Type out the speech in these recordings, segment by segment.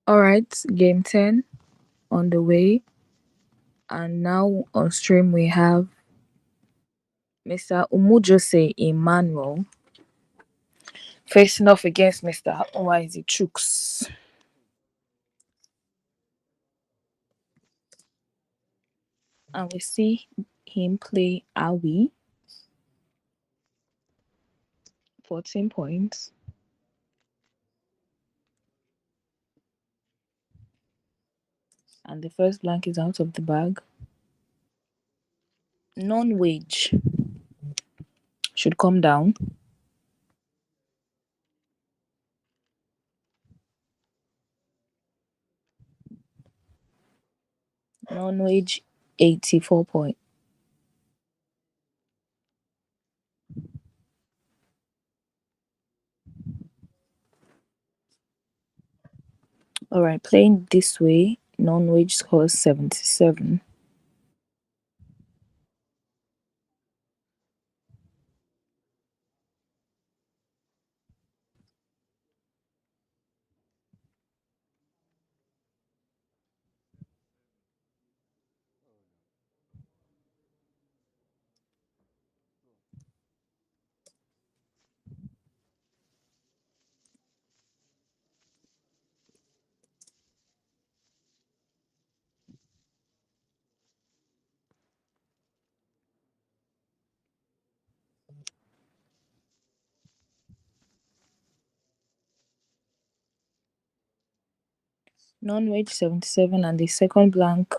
Alright, game 10 on the way. And now on stream we have Mr. Umujose Emmanuel facing off against Mr. Nwaeze Chuks. And we see him play Awi, 14 points. And the first blank is out of the bag. Non-wage should come down. Non-wage, 84 points. Alright, playing this way, non-wage scores 77. Non-wage 77, and the second blank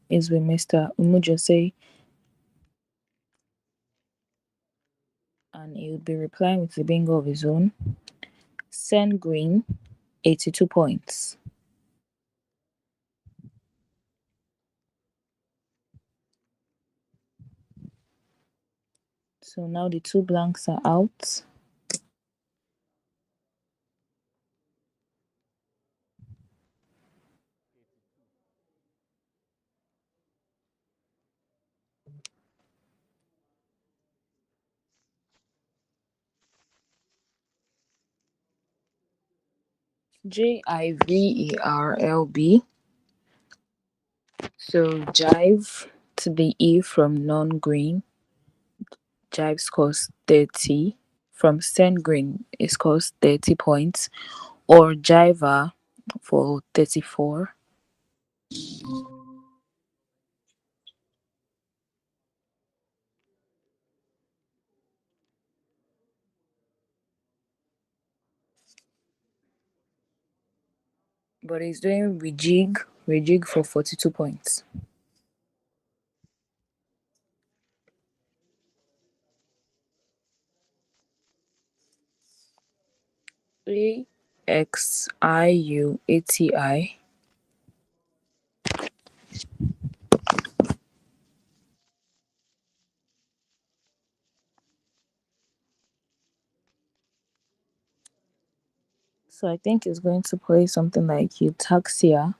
is with Mr. Umujose, and he will be replying with the bingo of his own. Sen Green, 82 points. So now the two blanks are out. Jiverlb. So Jive to the E from non-green. Jive scores 30. From Sen Green, it scores 30 points. Or Jiver for 34. But he's doing rejig for 42 points. AXIUATI. So I think it's going to play something like Eutaxia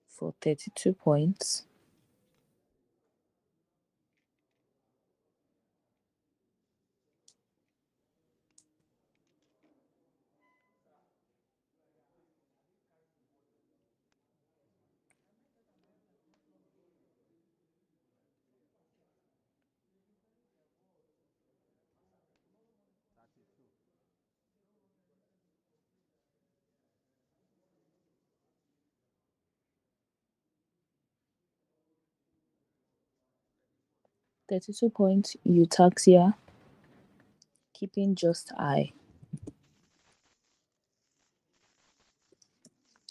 for 32 points. £32 Eutaxia, keeping just I.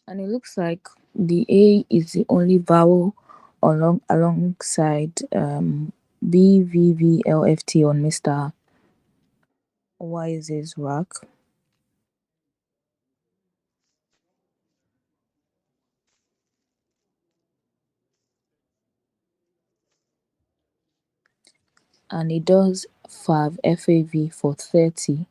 And it looks like the A is the only vowel alongside BVVLFT on Mr. Wise's rack. And it does FAV for 30.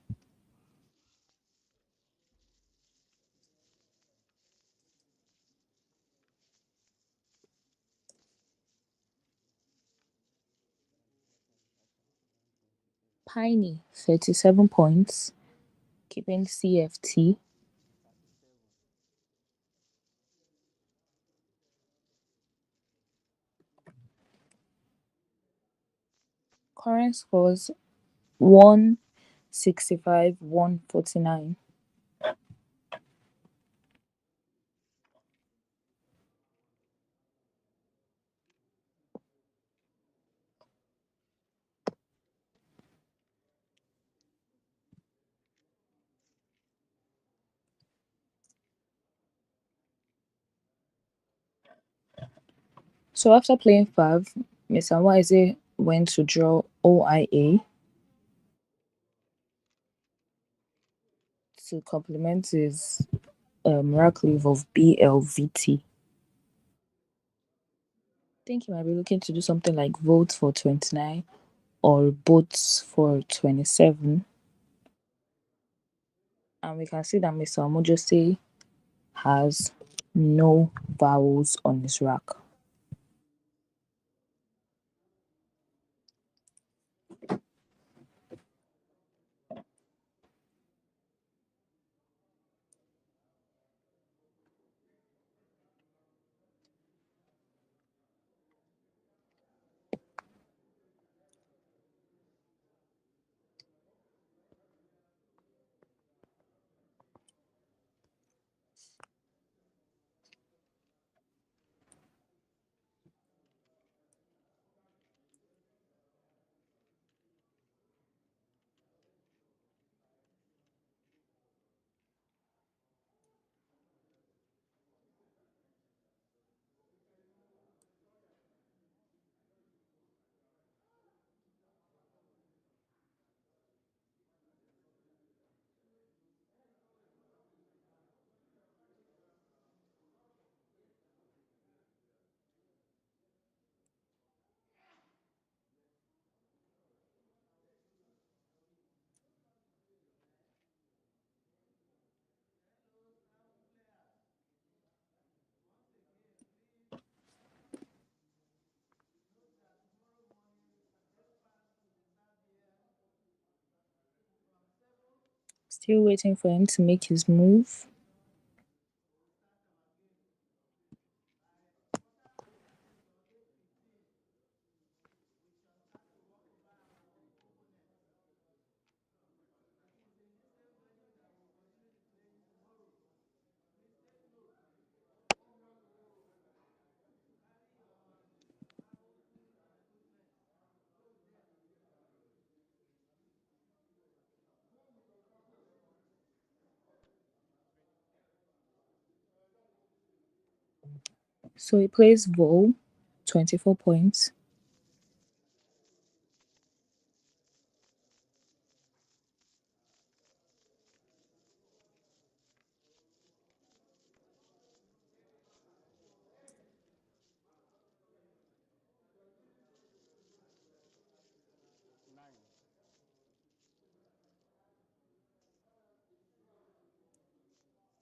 Piney, 37 points, Keeping CFT. Current scores 165, 149. So after playing five, Mr. Nwaeze went to draw OIA to complement his rack leave of BLVT. I think he might be looking to do something like vote for 29 or boats for 27. And we can see that Mr. Umujose has no vowels on his rack. Still waiting for him to make his move. So he plays Vol, 24 points.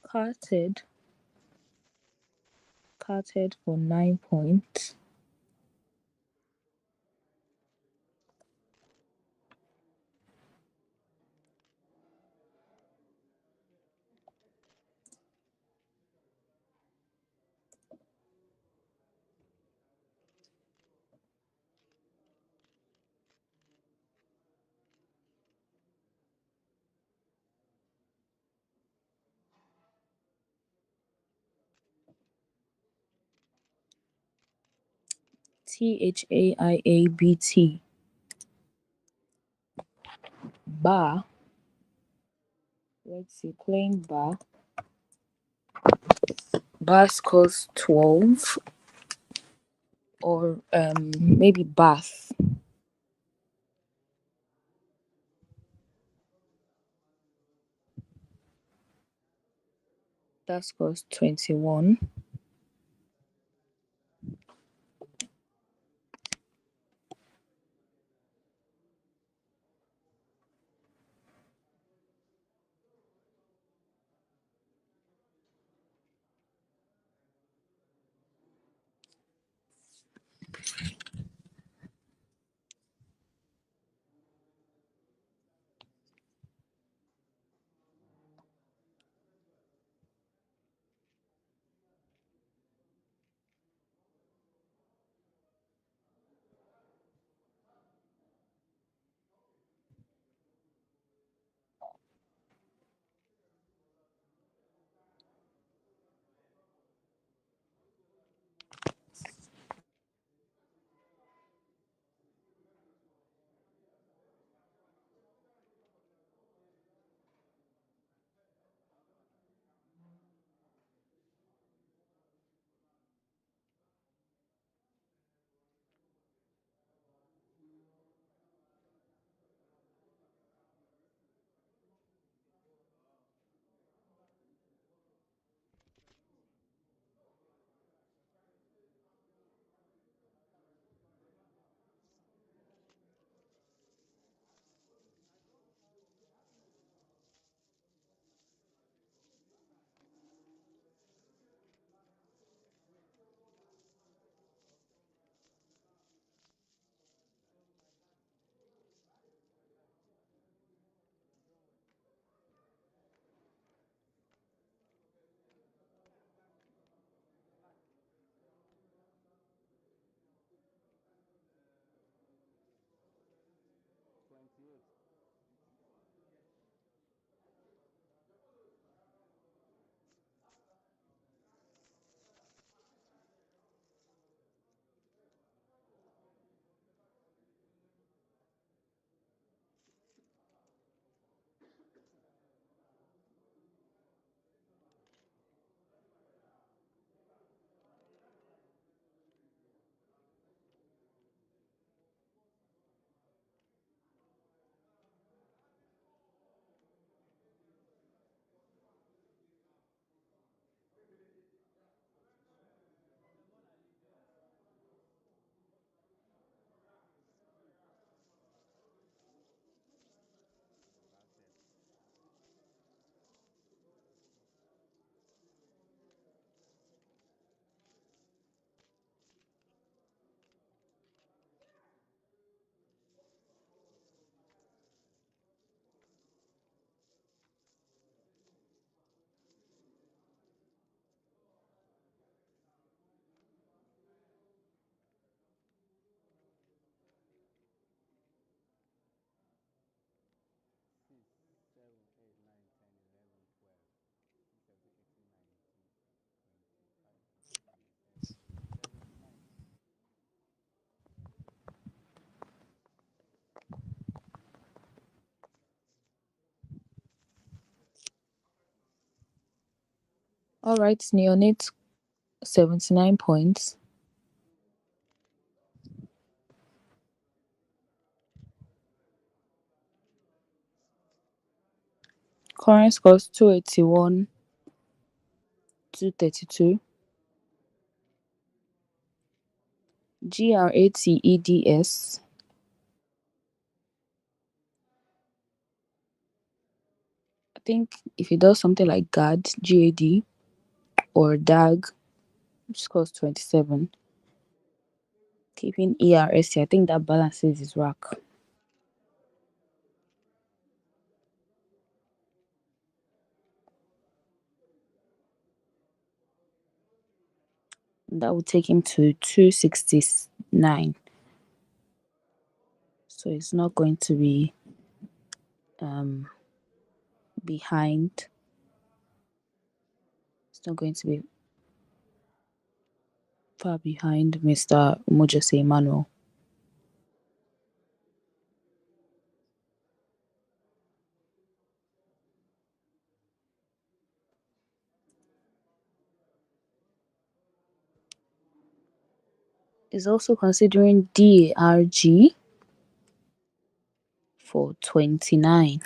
Carted. Carted for 9 points. THAIABT. Bar. Let's see, playing bar. Bar scores 12. Or maybe bath. That scores 21. Alright, neonate 79 points. Current scores 281, 232. GRATEDS. I think if he does something like GAD, or DAG, which scores 27, keeping ERSC, I think that balances his rack. That would take him to 269. So it's not going to be behind. It's not going to be far behind Mr. Umujose Emmanuel. Is also considering DARG for 29.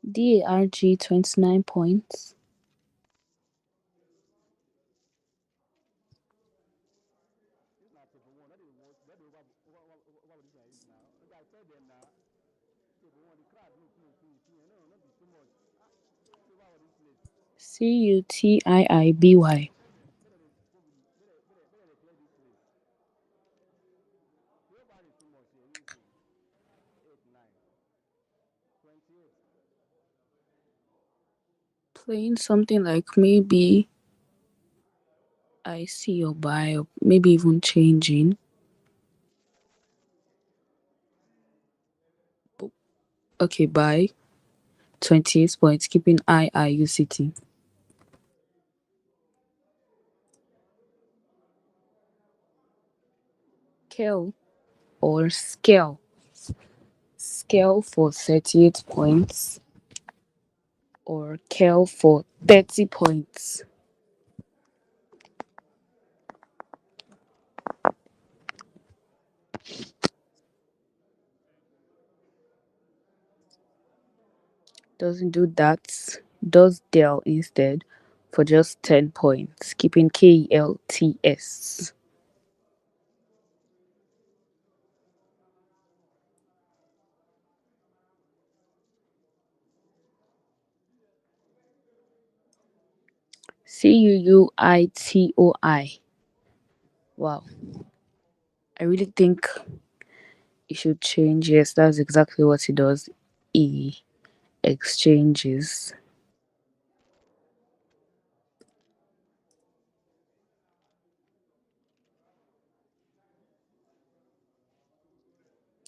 DARG 29 points. CUTIIBY. Playing something like maybe I see or buy, or maybe even changing. Okay, buy 28 points, keeping IIUCT. Kel or scale. Scale for 38 points, or Kel for 30 points. Doesn't do that. Does Dell instead for just 10 points, keeping KELTS. CUUITOI. Wow. I really think he should change. Yes, that's exactly what he does. He exchanges.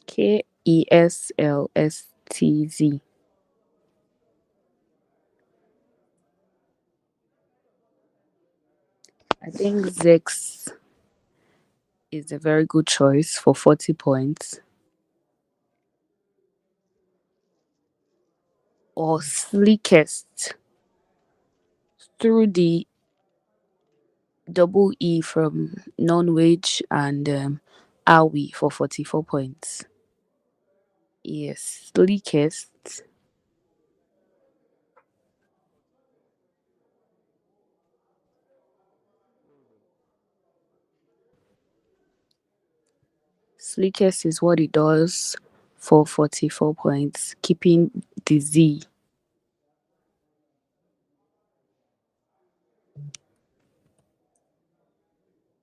KESLSTZ. I think Zex is a very good choice for 40 points. Or Slickest through the double E from non-wage and Awi for 44 points. Yes, Slickest. Slickest is what it does for 44 points, keeping the Z.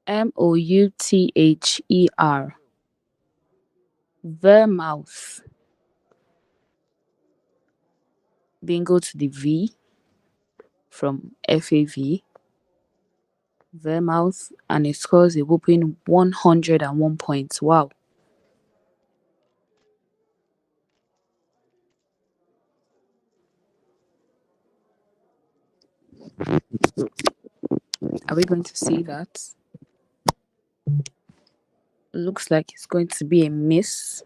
Mouther. Vermouth. Bingo to the V from FAV. Vermouth, and it scores a whopping 101 points. Wow. Are we going to see that? Looks like it's going to be a miss.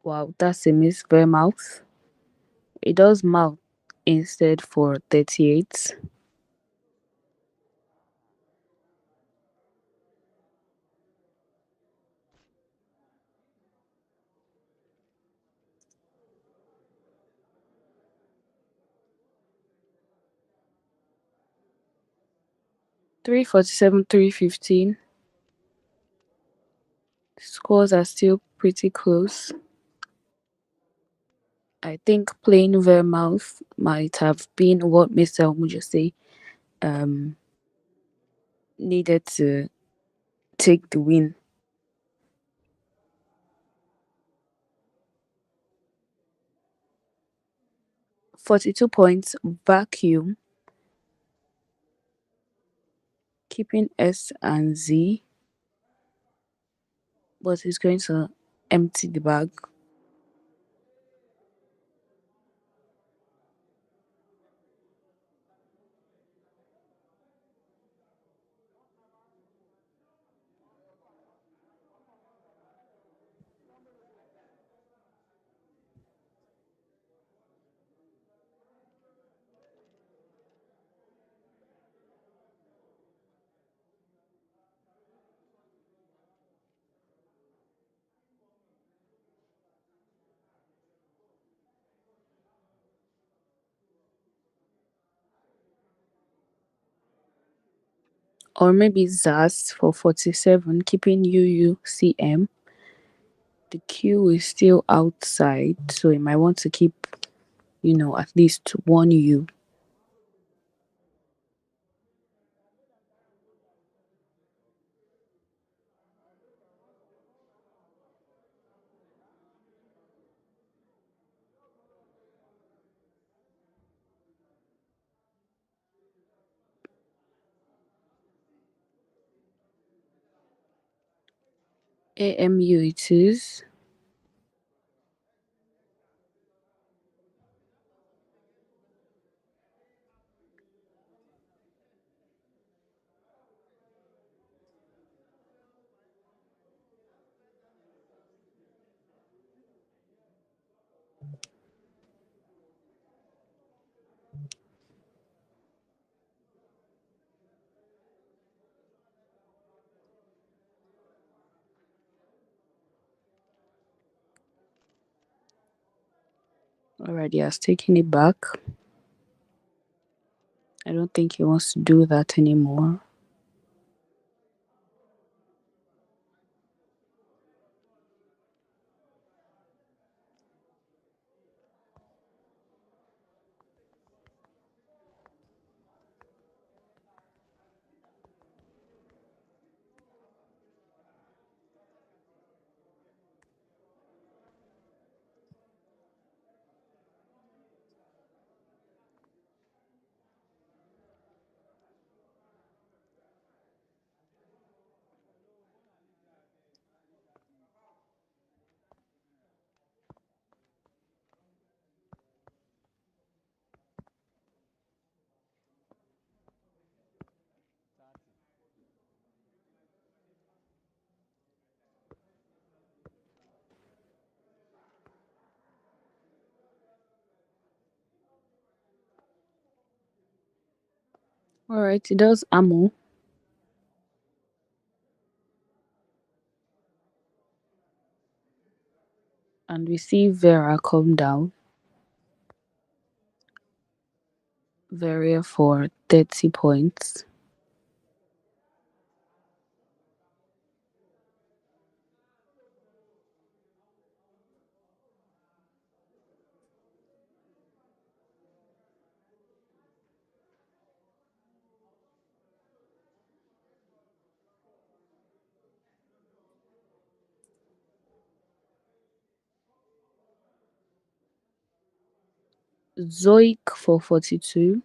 Wow, that's a miss. Vermouth. It does mouth instead for 38. 347, 315. Scores are still pretty close. I think playing Vermouth might have been what Mr. Umujose um needed to take the win. 42 points, vacuum, keeping S and Z, but he's going to empty the bag. Or maybe Zaz for 47, keeping UUCM. The Q is still outside, so you might want to keep, at least one U. AMU it is. Alright, he has taken it back. I don't think he wants to do that anymore. All right, it does Amo, and we see Vera come down. Vera for 30 points. Zoik for 42.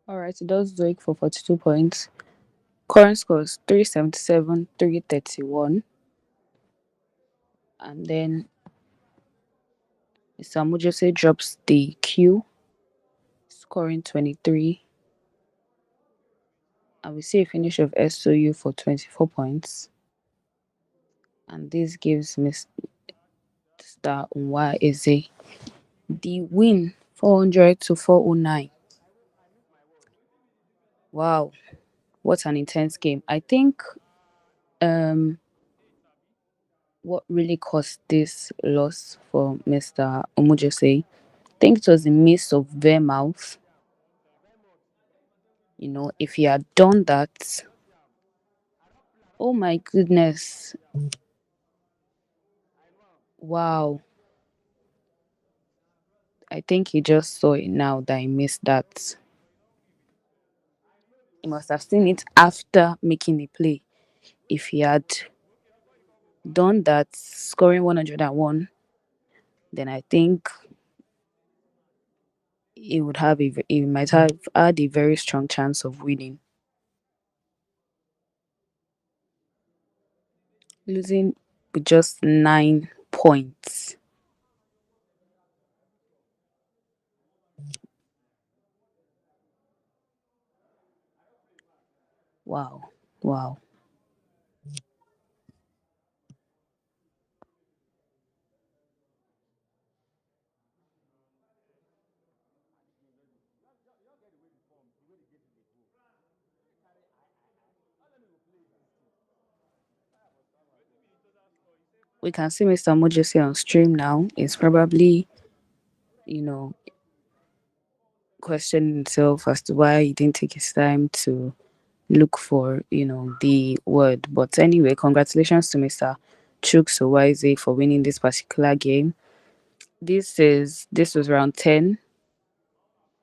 All right, it does Zoik for 42 points. Current scores 377, 331. And then Mr. Umujose drops the Q, scoring 23. And we see a finish of SOU for 24 points. And this gives Mr. Nwaeze the win, 400 to 409. Wow, what an intense game. I think um what really caused this loss for Mr. Umujose, I think it was the miss of Vermouth. If he had done that, oh my goodness. Wow. I think he just saw it now that he missed that. He must have seen it after making the play. If he had done that, scoring 101, then I think he might have had a very strong chance of winning. Losing with just 9 points. Wow. Wow. We can see Mr. Mojese on stream now. It's probably, you know, questioning himself as to why he didn't take his time to look for, the word. But anyway, congratulations to Mr. Chuks Nwaeze for winning this particular game. This was round 10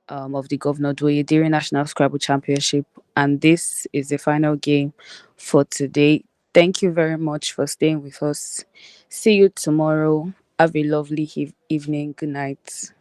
of the Governor Douye Diri National Scrabble Championship, and this is the final game for today. Thank you very much for staying with us. See you tomorrow. Have a lovely evening. Good night.